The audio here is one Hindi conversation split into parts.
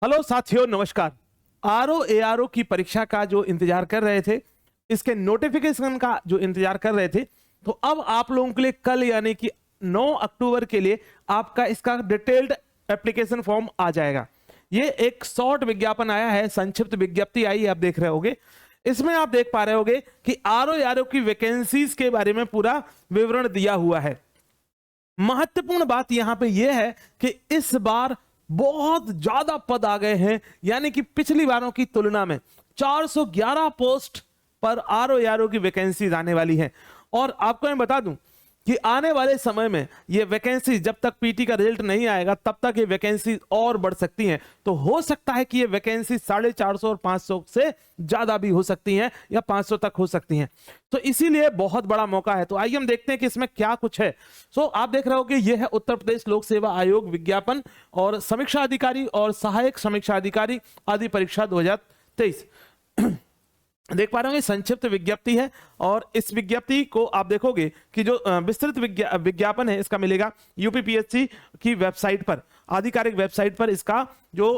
हेलो साथियों, नमस्कार। आरओ एआरओ की परीक्षा का जो इंतजार कर रहे थे, इसके नोटिफिकेशन का जो इंतजार कर रहे थे, तो अब आप लोगों के लिए कल यानी कि 9 अक्टूबर के लिए आपका इसका डिटेल्ड एप्लीकेशन फॉर्म आ जाएगा। ये एक शॉर्ट विज्ञापन आया है, संक्षिप्त विज्ञप्ति आई है, आप देख रहे होगे। इसमें आप देख पा रहे होगे कि आरओ एआरओ की वैकेंसीज के बारे में पूरा विवरण दिया हुआ है। महत्वपूर्ण बात यहां पे यह है कि इस बार बहुत ज्यादा पद आ गए हैं, यानी कि पिछली बारों की तुलना में 411 पोस्ट पर आरओ की वैकेंसीज आने वाली है। और आपको मैं बता दूं कि आने वाले समय में ये वैकेंसी, जब तक पीटी का रिजल्ट नहीं आएगा तब तक ये वैकेंसी और बढ़ सकती हैं। तो हो सकता है कि ये वैकेंसी 450 और 500 से ज्यादा भी हो सकती हैं या 500 तक हो सकती हैं। तो इसीलिए बहुत बड़ा मौका है। तो आइए हम देखते हैं कि इसमें क्या कुछ है। आप देख रहे हो कि यह है उत्तर प्रदेश लोक सेवा आयोग विज्ञापन और समीक्षा अधिकारी और सहायक समीक्षा अधिकारी आदि परीक्षा 2023 देख पा रहे होंगे, संक्षिप्त विज्ञप्ति है। और इस विज्ञप्ति को आप देखोगे कि जो विस्तृत विज्ञापन है इसका मिलेगा यूपीपीएससी की वेबसाइट पर, आधिकारिक वेबसाइट पर इसका जो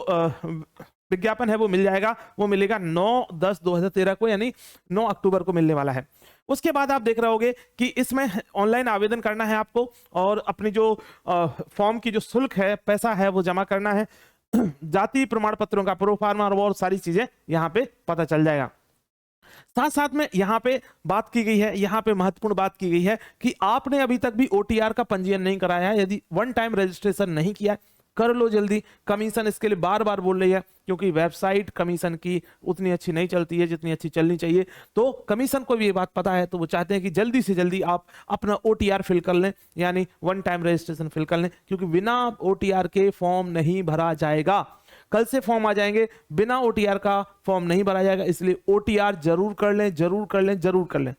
विज्ञापन है वो मिल जाएगा। वो मिलेगा 9/10/2013 को, यानी 9 अक्टूबर को मिलने वाला है। उसके बाद आप देख रहे होगे कि इसमें ऑनलाइन आवेदन करना है आपको और अपनी जो फॉर्म की जो शुल्क है, पैसा है, वो जमा करना है। जाति प्रमाण पत्रों का प्रोफार्मा और सारी चीजें यहाँ पे पता चल जाएगा। साथ साथ में यहाँ पे बात की गई है, यहाँ पे महत्वपूर्ण बात की गई है कि आपने अभी तक भी ओटीआर का पंजीयन नहीं कराया है, यदि वन टाइम रजिस्ट्रेशन नहीं किया है, कर लो जल्दी। कमीशन इसके लिए बार बार बोल रही है, क्योंकि वेबसाइट कमीशन की उतनी अच्छी नहीं चलती है जितनी अच्छी चलनी चाहिए। तो कमीशन को भी ये बात पता है, तो वो चाहते हैं कि जल्दी से जल्दी आप अपना ओटीआर फिल कर लें, यानी वन टाइम रजिस्ट्रेशन फिल कर लें, क्योंकि बिना ओटीआर के फॉर्म नहीं भरा जाएगा। कल से फॉर्म आ जाएंगे, बिना ओटीआर का फॉर्म नहीं भरा जाएगा। इसलिए ओटीआर जरूर कर लें, जरूर कर लें, जरूर कर लें।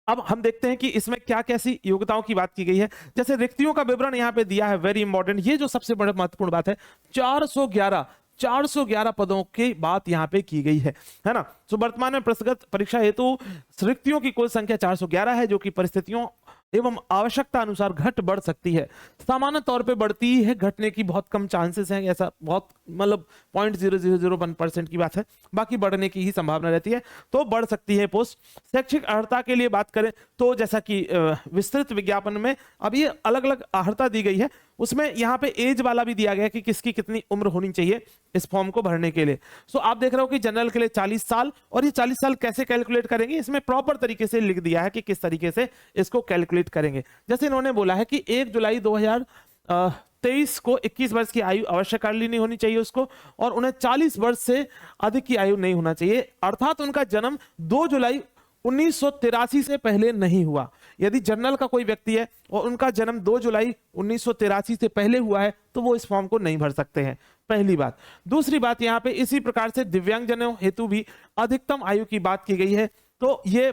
अब हम देखते हैं कि इसमें क्या कैसी योग्यताओं की बात की गई है। जैसे रिक्तियों का विवरण यहाँ पे दिया है, वेरी इंपॉर्टेंट। ये जो सबसे बड़ा महत्वपूर्ण बात है, 411 पदों की बात यहाँ पे की गई है ना। तो वर्तमान में प्रस्तुत परीक्षा हेतु रिक्तियों की कुल संख्या 411 है, जो कि परिस्थितियों एवं आवश्यकता अनुसार घट बढ़ सकती है। सामान्य तौर पे बढ़ती है, घटने की बहुत कम चांसेस हैं। ऐसा बहुत मतलब 0.0001% की बात है, बाकी बढ़ने की ही संभावना रहती है। तो बढ़ सकती है पोस्ट। शैक्षिक अर्हता के लिए बात करें तो जैसा कि विस्तृत विज्ञापन में अब ये अलग अलग अर्हता दी गई है, उसमें यहाँ पे एज वाला भी दिया गया कि किसकी कितनी उम्र होनी चाहिए इस फॉर्म को भरने के लिए। आप देख रहे हो कि जनरल के लिए 40 साल, और ये 40 साल कैसे कैलकुलेट करेंगे, इसमें प्रॉपर तरीके से लिख दिया है कि किस तरीके से इसको कैलकुलेट करेंगे। जैसे इन्होंने बोला है कि 1 जुलाई 2023 को 21 वर्ष की आयु अवश्य कर लेनी होनी चाहिए उसको, और उन्हें 40 वर्ष से अधिक की आयु नहीं होना चाहिए, अर्थात उनका जन्म 2 जुलाई 1983 से पहले नहीं हुआ। यदि जनरल का कोई व्यक्ति है और उनका जन्म 2 जुलाई 1983 से पहले हुआ है तो वो इस फॉर्म को नहीं भर सकते हैं, पहली बात। दूसरी बात, यहाँ पे इसी प्रकार से दिव्यांगजनों हेतु भी अधिकतम आयु की बात की गई है। तो ये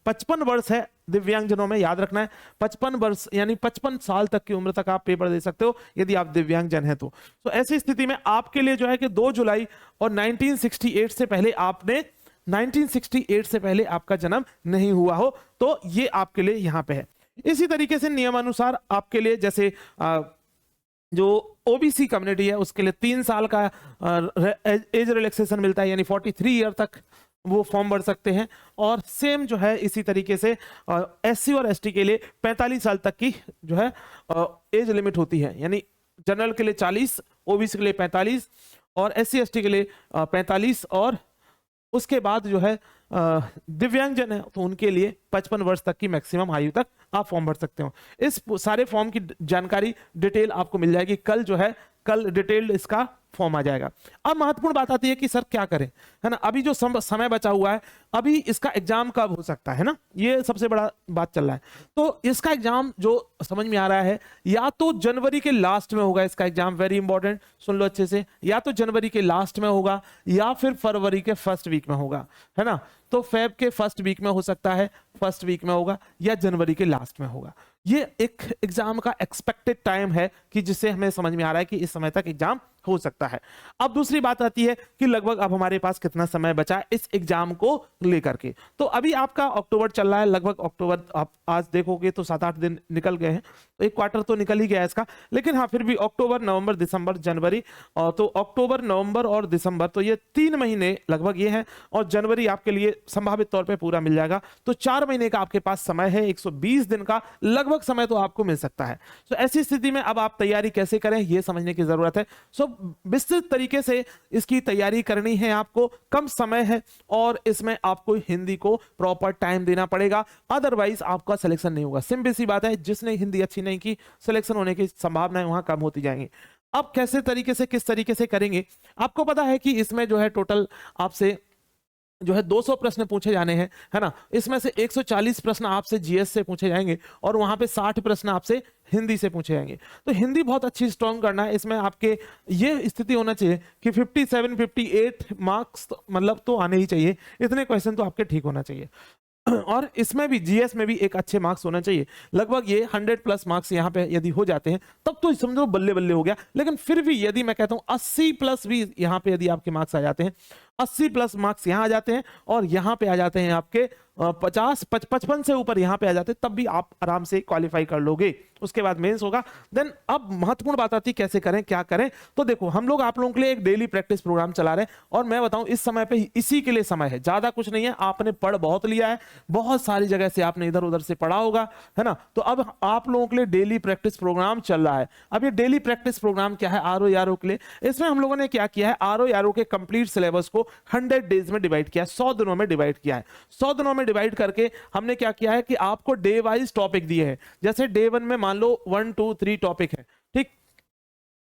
55 वर्ष है दिव्यांगजनों में, याद रखना है। 55 वर्ष यानी 55 साल तक की उम्र तक आप पेपर दे सकते हो यदि आप दिव्यांगजन हैं तो। ऐसी स्थिति में आपके लिए जो है कि 2 जुलाई और 1968 से पहले आपने 1968 से पहले आपका जन्म नहीं हुआ हो तो ये आपके लिए यहां पे है। इसी तरीके से नियमानुसार आपके लिए जैसे जो ओबीसी कम्युनिटी है उसके लिए 3 साल का एज रिलैक्सेशन मिलता है, यानी 43 ईयर तक वो फॉर्म भर सकते हैं। और सेम जो है इसी तरीके से एससी और एसटी के लिए 45 साल तक की जो है एज लिमिट होती है, यानी जनरल के लिए 40, ओबीसी के लिए 45 और एससी एसटी के लिए 45, और उसके बाद जो है दिव्यांगजन है तो उनके लिए 55 वर्ष तक की मैक्सिमम आयु तक आप फॉर्म भर सकते हो। इस सारे फॉर्म की जानकारी डिटेल आपको मिल जाएगी कल, जो है कल डिटेल्ड इसका फॉर्म आ जाएगा। अब महत्वपूर्ण बात आती है कि सर क्या करें, है ना। अभी जो समय बचा हुआ है, अभी इसका एग्जाम कब हो सकता है ना, ये सबसे बड़ा बात चल रहा है। तो इसका एग्जाम जो समझ में आ रहा है, या तो जनवरी के लास्ट में होगा इसका एग्जाम, वेरी इंपॉर्टेंट, सुन लो अच्छे से, या तो जनवरी के लास्ट में होगा या फिर फरवरी के फर्स्ट वीक में होगा, है ना। तो फेब के फर्स्ट वीक में हो सकता है, फर्स्ट वीक में होगा, या जनवरी के लास्ट में होगा। ये एक एग्जाम का एक्सपेक्टेड टाइम है कि जिससे हमें समझ में आ रहा है कि इस समय तक एग्जाम हो सकता है। अब दूसरी बात आती है कि लगभग अब हमारे पास कितना समय बचा इस एग्जाम को लेकर के। तो अभी आपका अक्टूबर चल रहा है, लगभग अक्टूबर आप आज देखोगे तो 7-8 दिन निकल गए हैं, तो एक क्वार्टर तो निकल ही गया है इसका, लेकिन हाँ फिर भी अक्टूबर, नवंबर, दिसंबर, जनवरी, और तो अक्टूबर, नवंबर और दिसंबर, तो ये 3 महीने लगभग ये हैं, और जनवरी आपके लिए संभावित तौर पे पूरा मिल जाएगा। तो 4 महीने का आपके पास समय है, 120 दिन का लगभग समय तो आपको मिल सकता है। तो ऐसी स्थिति में अब आप तैयारी कैसे करें ये समझने की जरूरत है। सो विस्तृत तरीके से इसकी तैयारी करनी है आपको, कम समय है और इसमें आपको हिंदी को प्रॉपर टाइम देना पड़ेगा, अदरवाइज आपका सिलेक्शन नहीं होगा। सिंपल सी बात है, जिसने हिंदी अच्छी नहीं की सिलेक्शन होने की संभावनाएं वहां कम होती जाएंगी। अब कैसे तरीके से, किस तरीके से करेंगे, आपको पता है कि इसमें जो है टोटल आपसे जो है 200 प्रश्न पूछे जाने हैं, है ना। इसमें से 140 प्रश्न आपसे जीएस से पूछे जाएंगे और वहां पे 60 प्रश्न आपसे हिंदी से पूछे जाएंगे। तो हिंदी बहुत अच्छी स्ट्रॉन्ग करना है। इसमें आपके ये स्थिति होना चाहिए कि 57-58 मार्क्स मतलब तो आने ही चाहिए, इतने क्वेश्चन तो आपके ठीक होना चाहिए। और इसमें भी जीएस में भी एक अच्छे मार्क्स होना चाहिए। लगभग ये 100+ मार्क्स यहाँ पे यदि हो जाते हैं तब तो समझो बल्ले बल्ले हो गया। लेकिन फिर भी यदि मैं कहता हूँ 80+ भी यहाँ पे यदि आपके मार्क्स आ जाते हैं, 80+ मार्क्स यहाँ आ जाते हैं और यहाँ पे आ जाते हैं आपके 55 से ऊपर यहाँ पे आ जाते हैं, तब भी आप आराम से क्वालिफाई कर लोगे। उसके बाद मेंस होगा। देन अब महत्वपूर्ण बात आती है कैसे करें, क्या करें। तो देखो हम लोग आप लोगों के लिए एक डेली प्रैक्टिस प्रोग्राम चला रहे हैं, और मैं बताऊं इस समय पे इसी के लिए समय है, ज्यादा कुछ नहीं है। आपने पढ़ बहुत लिया है, बहुत सारी जगह से आपने इधर उधर से पढ़ा होगा, है ना। तो अब आप लोगों के लिए डेली प्रैक्टिस प्रोग्राम चल रहा है। अब ये डेली प्रैक्टिस प्रोग्राम क्या है, आरओ यारो के लिए, इसमें हम लोगों ने क्या किया है, आरओ यारो के कंप्लीट सिलेबस को 100 डेज में डिवाइड किया है, 100 दिनों में डिवाइड किया है। 100 दिनों में डिवाइड करके हमने क्या किया है कि आपको डे वाइज टॉपिक दिए हैं। जैसे डे 1 में मान लो 1, 2, 3 टॉपिक है, ठीक।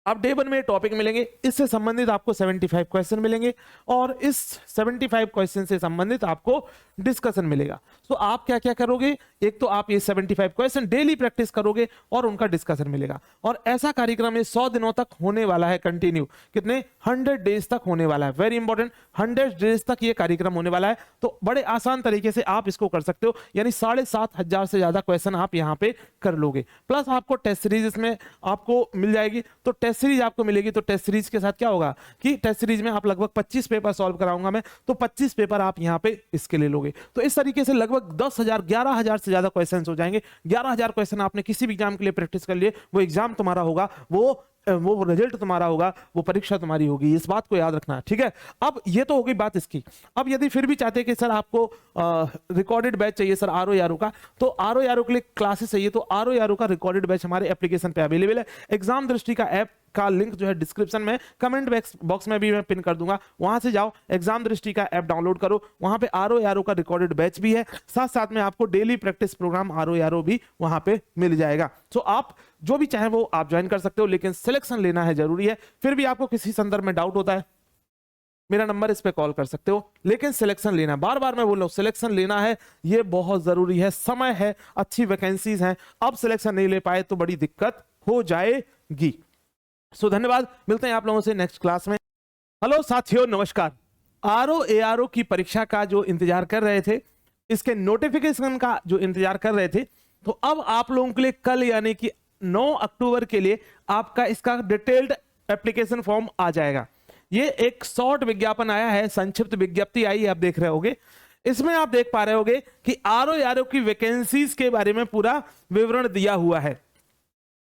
अब डे 1 में टॉपिक मिलेंगे, इससे संबंधित आपको 75 क्वेश्चन मिलेंगे और इस 75 क्वेश्चन से संबंधित आपको डिस्कशन मिलेगा। तो आप क्या क्या करोगे, एक तो आप ये 75 क्वेश्चन डेली प्रैक्टिस करोगे और उनका डिस्कशन मिलेगा। और ऐसा कार्यक्रम ये 100 दिनों तक होने वाला है, कंटिन्यू कितने 100 डेज तक होने वाला है। वेरी इंपॉर्टेंट, 100 डेज तक ये कार्यक्रम होने वाला है। तो बड़े आसान तरीके से आप इसको कर सकते हो, यानी 7,500 से ज्यादा क्वेश्चन आप यहाँ पे कर लोगे। प्लस आपको टेस्ट सीरीज इसमें आपको मिल जाएगी। तो टेस्ट सीरीज आपको मिलेगी, तो टेस्ट सीरीज के साथ क्या होगा कि टेस्ट सीरीज में आप लगभग 25 पेपर सॉल्व कराऊंगा मैं, तो 25 पेपर आप यहाँ पे इसके ले लोगे। तो इस तरीके से लगभग 10,000 11,000 से ज्यादा क्वेश्चंस हो जाएंगे। 11,000 क्वेश्चन आपने किसी भी एग्जाम के लिए प्रैक्टिस कर लिए, वो एग्जाम तुम्हारा होगा, वो रिजल्ट तुम्हारा होगा, वो परीक्षा तुम्हारी होगी। इस बात को याद रखना, ठीक है। अब ये तो हो गई बात इसकी। अब यदि फिर भी चाहते हैं कि सर आपको रिकॉर्डेड बैच चाहिए सर आरओ यारो का, तो आरओ यारो के लिए क्लासेस चाहिए, तो आरओ यारो का रिकॉर्डेड बैच हमारे एप्लीकेशन पे अवेलेबल है। एग्जाम दृष्टि का ऐप का लिंक जो है डिस्क्रिप्शन में, कमेंट बॉक्स में भी मैं पिन कर दूंगा, वहां से जाओ, एग्जाम दृष्टि का ऐप डाउनलोड करो, वहां पे आरओ यारो का रिकॉर्डेड बैच भी है, साथ साथ में आपको डेली प्रैक्टिस प्रोग्राम आरओ यारो भी वहां पे मिल जाएगा। सो आप जो भी चाहे वो आप ज्वाइन कर सकते हो, लेकिन सिलेक्शन लेना है जरूरी है। फिर भी आपको किसी संदर्भ में डाउट होता है, मेरा नंबर इस पे कॉल कर सकते हो, लेकिन सिलेक्शन लेना, बार बार मैं बोल रहा हूं, सिलेक्शन लेना है, ये बहुत जरूरी है। समय है, अच्छी वैकेंसीज हैं, अब सिलेक्शन नहीं ले पाए तो बड़ी दिक्कत हो जाएगी। सो धन्यवाद, मिलते हैं आप लोगों से नेक्स्ट क्लास में। हेलो साथियों, नमस्कार। आरओ एआरओ की परीक्षा का जो इंतजार कर रहे थे, इसके नोटिफिकेशन का जो इंतजार कर रहे थे, तो अब आप लोगों के लिए कल यानी कि 9 अक्टूबर के लिए आपका इसका डिटेल्ड एप्लीकेशन फॉर्म आ जाएगा। ये एक शॉर्ट विज्ञापन आया है, संक्षिप्त विज्ञप्ति आई है, आप देख रहे होगे। इसमें आप देख पा रहे होगे कि आरओ यारो की वैकेंसीज के बारे में पूरा विवरण दिया हुआ है।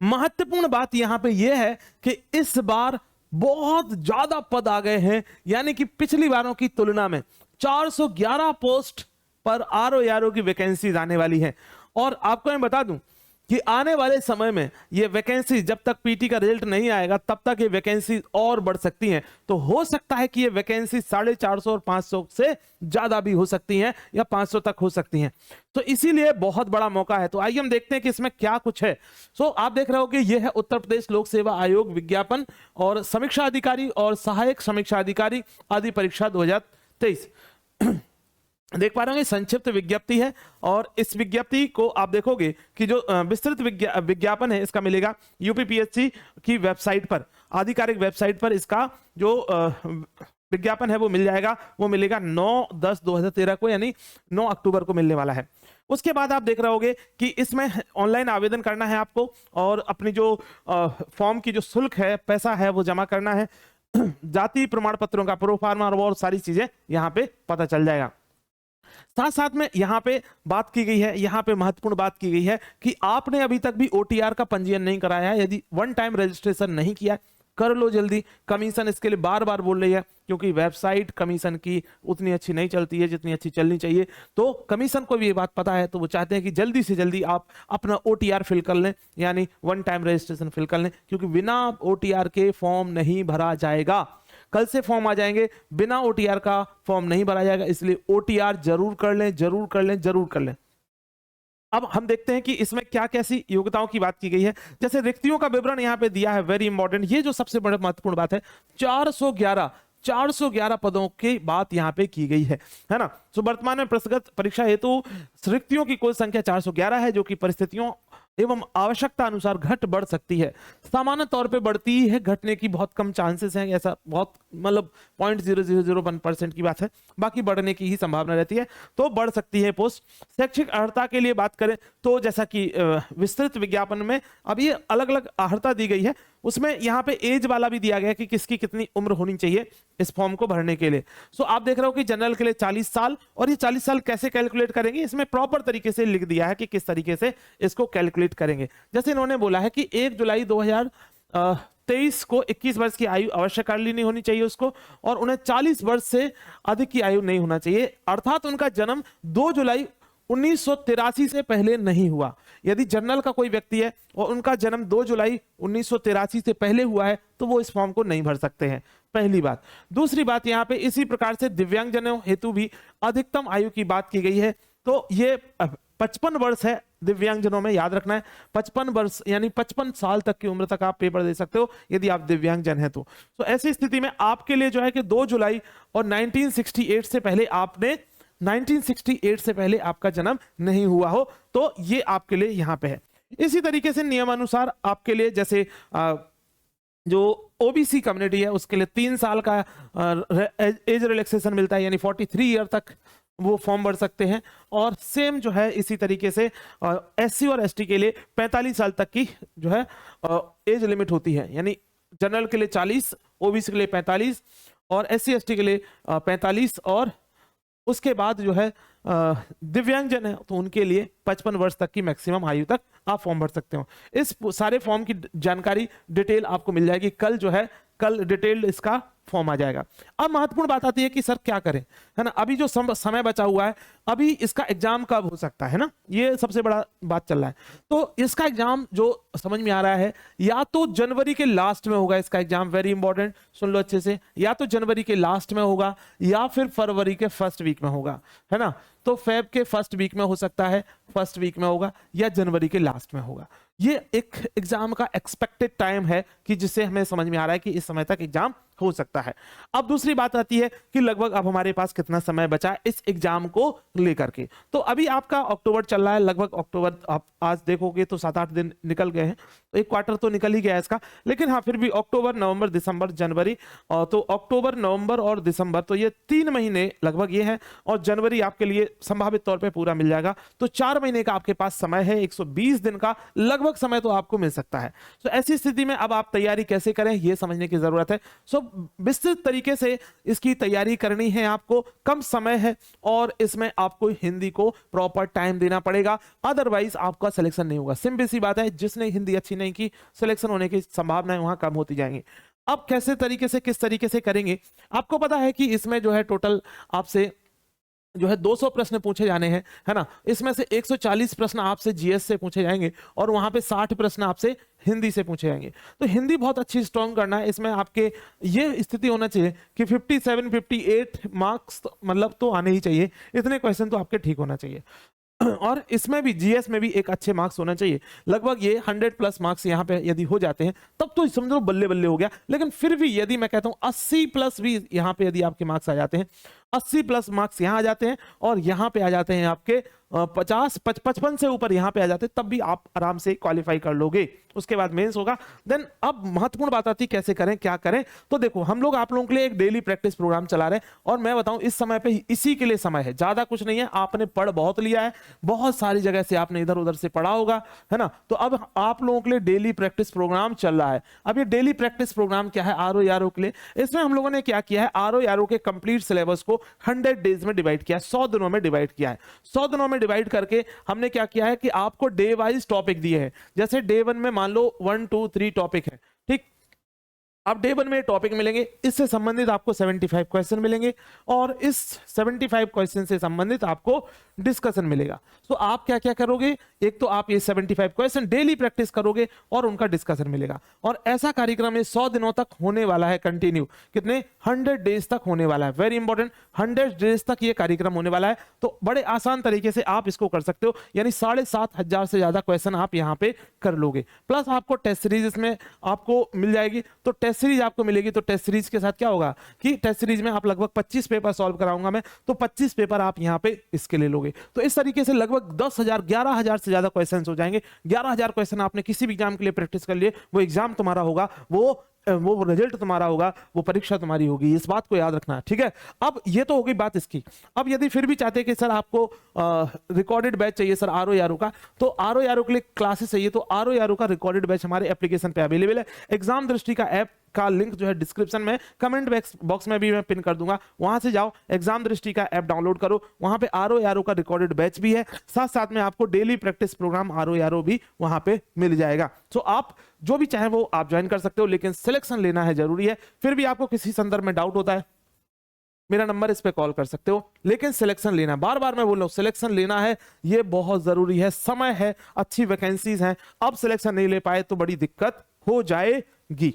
महत्वपूर्ण बात यहां पे यह है कि इस बार बहुत ज्यादा पद आ गए हैं, यानी कि पिछली बारों की तुलना में 411 पोस्ट पर आरओ यारो की वैकेंसीज आने वाली है। और आपको मैं बता दूं कि आने वाले समय में ये वैकेंसी, जब तक पीटी का रिजल्ट नहीं आएगा तब तक ये वैकेंसी और बढ़ सकती हैं। तो हो सकता है कि ये वैकेंसी 450 और 500 से ज्यादा भी हो सकती हैं, या 500 तक हो सकती हैं। तो इसीलिए बहुत बड़ा मौका है। तो आइए हम देखते हैं कि इसमें क्या कुछ है। सो आप देख रहे हो कि यह है उत्तर प्रदेश लोक सेवा आयोग विज्ञापन और समीक्षा अधिकारी और सहायक समीक्षा अधिकारी आदि परीक्षा 2023 देख पा रहे हैं, संक्षिप्त विज्ञप्ति है। और इस विज्ञप्ति को आप देखोगे कि जो विस्तृत विज्ञापन है इसका मिलेगा यूपीपीएससी की वेबसाइट पर, आधिकारिक वेबसाइट पर इसका जो विज्ञापन है वो मिल जाएगा, वो मिलेगा 9/10/2013 को, यानी 9 अक्टूबर को मिलने वाला है। उसके बाद आप देख रहे होगे कि इसमें ऑनलाइन आवेदन करना है आपको और अपनी जो फॉर्म की जो शुल्क है, पैसा है, वो जमा करना है। जाति प्रमाण पत्रों का प्रोफार्मा और सारी चीजें यहाँ पे पता चल जाएगा। साथ साथ में यहाँ पे बात की गई है, यहाँ पे महत्वपूर्ण बात की गई है कि आपने अभी तक भी ओटीआर का पंजीयन नहीं कराया है, यदि वन टाइम रजिस्ट्रेशन नहीं किया, कर लो जल्दी। कमीशन इसके लिए बार बार बोल रही है क्योंकि वेबसाइट कमीशन की उतनी अच्छी नहीं चलती है जितनी अच्छी चलनी चाहिए, तो कमीशन को भी ये बात पता है, तो वो चाहते हैं कि जल्दी से जल्दी आप अपना ओटीआर फिल कर लें, यानी वन टाइम रजिस्ट्रेशन फिल कर लें, क्योंकि बिना ओटीआर के फॉर्म नहीं भरा जाएगा। कल से फॉर्म आ जाएंगे, बिना ओटीआर का फॉर्म नहीं भरा जाएगा, इसलिए ओटीआर जरूर कर लें, जरूर कर लें, जरूर कर लें। अब हम देखते हैं कि इसमें क्या कैसी योग्यताओं की बात की गई है। जैसे रिक्तियों का विवरण यहाँ पे दिया है, वेरी इंपॉर्टेंट, ये जो सबसे बड़ा महत्वपूर्ण बात है, 411 पदों की बात यहाँ पे की गई है ना। तो वर्तमान में प्रस्तुत परीक्षा हेतु रिक्तियों की कुल संख्या 411 है, जो कि परिस्थितियों एवं आवश्यकता अनुसार घट बढ़ सकती है। सामान्य तौर पे बढ़ती है, घटने की बहुत कम चांसेस हैं, ऐसा बहुत मतलब 0.0001% की बात है, बाकी बढ़ने की ही संभावना रहती है, तो बढ़ सकती है पोस्ट। शैक्षिक अर्हता के लिए बात करें तो जैसा कि विस्तृत विज्ञापन में अब ये अलग अलग अर्हता दी गई है, उसमें यहाँ पे एज वाला भी दिया गया है कि किसकी कितनी उम्र होनी चाहिए इस फॉर्म को भरने के लिए। सो आप देख रहे हो कि जनरल के लिए 40 साल, और ये 40 साल कैसे कैलकुलेट करेंगे, इसमें प्रॉपर तरीके से लिख दिया है कि किस तरीके से इसको कैलकुलेट करेंगे। जैसे इन्होंने बोला है कि 1 जुलाई 2023 को 21 वर्ष की आयु अवश्य कर लेनी होनी चाहिए उसको, और उन्हें 40 वर्ष से अधिक की आयु नहीं होना चाहिए, अर्थात उनका जन्म 2 जुलाई 1983 से पहले नहीं हुआ। यदि जनरल का कोई व्यक्ति है और उनका जन्म 2 जुलाई 1983 से पहले हुआ है तो वो इस फॉर्म को नहीं भर सकते हैं, पहली बात। दूसरी बात, यहाँ पे इसी प्रकार से दिव्यांगजनों हेतु भी अधिकतम आयु की बात की गई है, तो ये 55 वर्ष है दिव्यांगजनों में, याद रखना है 55 वर्ष, यानी 55 साल तक की उम्र तक आप पेपर दे सकते हो यदि आप दिव्यांगजन हैं तो। ऐसी स्थिति में आपके लिए जो है कि 2 जुलाई और 1968 से पहले आपने 1968 से पहले आपका जन्म नहीं हुआ हो, तो ये आपके लिए यहां पे है। इसी तरीके से नियमानुसार आपके लिए जैसे जो ओबीसी कम्युनिटी है उसके लिए 3 साल का एज रिलैक्सेशन मिलता है, यानी 43 ईयर तक वो फॉर्म भर सकते हैं, और सेम जो है इसी तरीके से एससी और एसटी के लिए 45 साल तक की जो है एज लिमिट होती है, यानी जनरल के लिए 40, ओबीसी के लिए 45 और एससी एसटी के लिए 45, और उसके बाद जो है दिव्यांगजन है तो उनके लिए 55 वर्ष तक की मैक्सिमम आयु तक आप फॉर्म भर सकते हो। इस सारे फॉर्म की जानकारी डिटेल आपको मिल जाएगी, कल जो है कल डिटेल्ड इसका फॉर्म आ जाएगा। अब महत्वपूर्ण बात आती है कि सर क्या करें, है ना, अभी जो समय बचा हुआ है, अभी इसका एग्जाम कब हो सकता है ना, ये सबसे बड़ा बात चल रहा है। तो इसका एग्जाम जो समझ में आ रहा है, या तो जनवरी के लास्ट में होगा इसका एग्जाम, वेरी इंपॉर्टेंट सुन लो अच्छे से, या तो जनवरी के लास्ट में होगा या फिर फरवरी के फर्स्ट वीक में होगा, है ना। तो फेब के फर्स्ट वीक में हो सकता है, फर्स्ट वीक में होगा, या जनवरी के लास्ट में होगा। ये एक एग्जाम का एक्सपेक्टेड टाइम है कि जिससे हमें समझ में आ रहा है कि इस समय तक एग्जाम हो सकता है। अब दूसरी बात आती है कि लगभग अब हमारे पास कितना समय बचा है इस एग्जाम को लेकर के। तो अभी आपका अक्टूबर चल रहा है, लगभग अक्टूबर आप आज देखोगे तो 7-8 दिन निकल गए हैं, तो एक क्वार्टर तो निकल ही गया है इसका, लेकिन हाँ फिर भी अक्टूबर, नवंबर, दिसंबर, जनवरी, तो अक्टूबर, नवंबर और दिसंबर, तो ये 3 महीने लगभग ये है, और जनवरी आपके लिए संभावित तौर पे पूरा मिल जाएगा, तो 4 महीने का आपके पास समय है, 120 दिन का लगभग समय तो आपको मिल सकता है। तो ऐसी स्थिति में अब आप तैयारी कैसे करें ये समझने की जरूरत है। विस्तृत तरीके से इसकी तैयारी करनी है आपको, कम समय है और इसमें आपको हिंदी को प्रॉपर टाइम देना पड़ेगा, अदरवाइज आपका सिलेक्शन नहीं होगा। सिंपल सी बात है, जिसने हिंदी अच्छी नहीं की सिलेक्शन होने की संभावनाएं वहां कम होती जाएंगी। अब कैसे तरीके से, किस तरीके से करेंगे, आपको पता है कि इसमें जो है टोटल आपसे जो है 200 प्रश्न पूछे जाने हैं, है ना। इसमें से 140 प्रश्न आपसे जीएस से पूछे जाएंगे और वहां पे 60 प्रश्न आपसे हिंदी से पूछे जाएंगे। तो हिंदी बहुत अच्छी स्ट्रॉन्ग करना है, इसमें आपके ये स्थिति होना चाहिए कि 57-58 मार्क्स मतलब तो आने ही चाहिए, इतने क्वेश्चन तो आपके ठीक होना चाहिए। और इसमें भी जीएस में भी एक अच्छे मार्क्स होना चाहिए, लगभग ये 100+ मार्क्स यहाँ पे यदि हो जाते हैं तब तो समझो बल्ले बल्ले हो गया। लेकिन फिर भी यदि मैं कहता हूँ 80+ भी यहाँ पे यदि आपके मार्क्स आ जाते हैं, 80 प्लस मार्क्स यहाँ आ जाते हैं और यहाँ पे आ जाते हैं आपके 55 से ऊपर यहाँ पे आ जाते हैं, तब भी आप आराम से क्वालिफाई कर लोगे। उसके बाद मेंस होगा। देन अब महत्वपूर्ण बात आती है कैसे करें क्या करें। तो देखो हम लोग आप लोगों के लिए एक डेली प्रैक्टिस प्रोग्राम चला रहे हैं और मैं बताऊं इस समय पे इसी के लिए समय है, ज्यादा कुछ नहीं है। आपने पढ़ बहुत लिया है, बहुत सारी जगह से आपने इधर उधर से पढ़ा होगा, है ना। तो अब आप लोगों के लिए डेली प्रैक्टिस प्रोग्राम चल रहा है। अब ये डेली प्रैक्टिस प्रोग्राम क्या है आरओ यारो के लिए, इसमें हम लोगों ने क्या किया है, आरओ यारो के कंप्लीट सिलेबस को 100 डेज में डिवाइड किया है, 100 दिनों में डिवाइड किया है। 100 दिनों में डिवाइड करके हमने क्या किया है कि आपको डे वाइज टॉपिक दिए हैं। जैसे डे 1 में मान लो 1 2 3 टॉपिक है, ठीक। अब डे 1 में टॉपिक मिलेंगे, इससे संबंधित आपको 75 क्वेश्चन मिलेंगे और इस 75 क्वेश्चन से संबंधित आपको डिस्कशन मिलेगा। तो आप क्या क्या करोगे, एक तो आप ये 75 क्वेश्चन डेली प्रैक्टिस करोगे और उनका डिस्कशन मिलेगा। और ऐसा कार्यक्रम 100 दिनों तक होने वाला है कंटिन्यू, कितने 100 डेज तक होने वाला है। वेरी इंपॉर्टेंट, 100 डेज तक ये कार्यक्रम होने वाला है। तो बड़े आसान तरीके से आप इसको कर सकते हो, यानी 7,500 से ज्यादा क्वेश्चन आप यहाँ पे कर लोगे। प्लस आपको टेस्ट सीरीज इसमें आपको मिल जाएगी। तो टेस्ट सीरीज आपको मिलेगी, तो टेस्ट सीरीज के साथ क्या होगा कि टेस्ट सीरीज में आप लगभग 25 पेपर सॉल्व कराऊंगा मैं, तो 25 पेपर आप यहाँ पे इसके ले लोगे। तो इस तरीके से लगभग 10,000 11,000 से ज्यादा क्वेश्चंस हो जाएंगे। 11,000 क्वेश्चन आपने किसी भी एग्जाम के लिए प्रैक्टिस कर लिए, वो एग्जाम तुम्हारा होगा, वो रिजल्ट तुम्हारा होगा, वो परीक्षा तुम्हारी होगी। इस बात को याद रखना, ठीक है। अब ये तो हो गई बात इसकी। अब यदि फिर भी चाहते हैं कि सर आपको रिकॉर्डेड बैच चाहिए सर आरओ यारो का, तो आरओ यारो के लिए क्लासेस चाहिए, तो आरओ यारो का रिकॉर्डेड बैच हमारे एप्लीकेशन पे अवेलेबल है। एग्जाम दृष्टि का ऐप का लिंक जो है डिस्क्रिप्शन में कमेंट बॉक्स में भी मैं पिन कर दूंगा, वहां से जाओ, एग्जाम दृष्टि का ऐप डाउनलोड करो, वहां पे आरओ यारो का रिकॉर्डेड बैच भी है, साथ साथ में आपको डेली प्रैक्टिस प्रोग्राम आरओ यारो भी वहां पे मिल जाएगा। तो आप जो भी चाहे वो आप ज्वाइन कर सकते हो, लेकिन सिलेक्शन लेना है जरूरी है। फिर भी आपको किसी संदर्भ में डाउट होता है, मेरा नंबर इस पे कॉल कर सकते हो, लेकिन सिलेक्शन लेना, बार बार मैं बोल रहा हूं सिलेक्शन लेना है, ये बहुत जरूरी है। समय है, अच्छी वैकेंसीज हैं, अब सिलेक्शन नहीं ले पाए तो बड़ी दिक्कत हो जाएगी।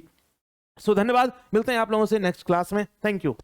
सो धन्यवाद, मिलते हैं आप लोगों से नेक्स्ट क्लास में। Thank you.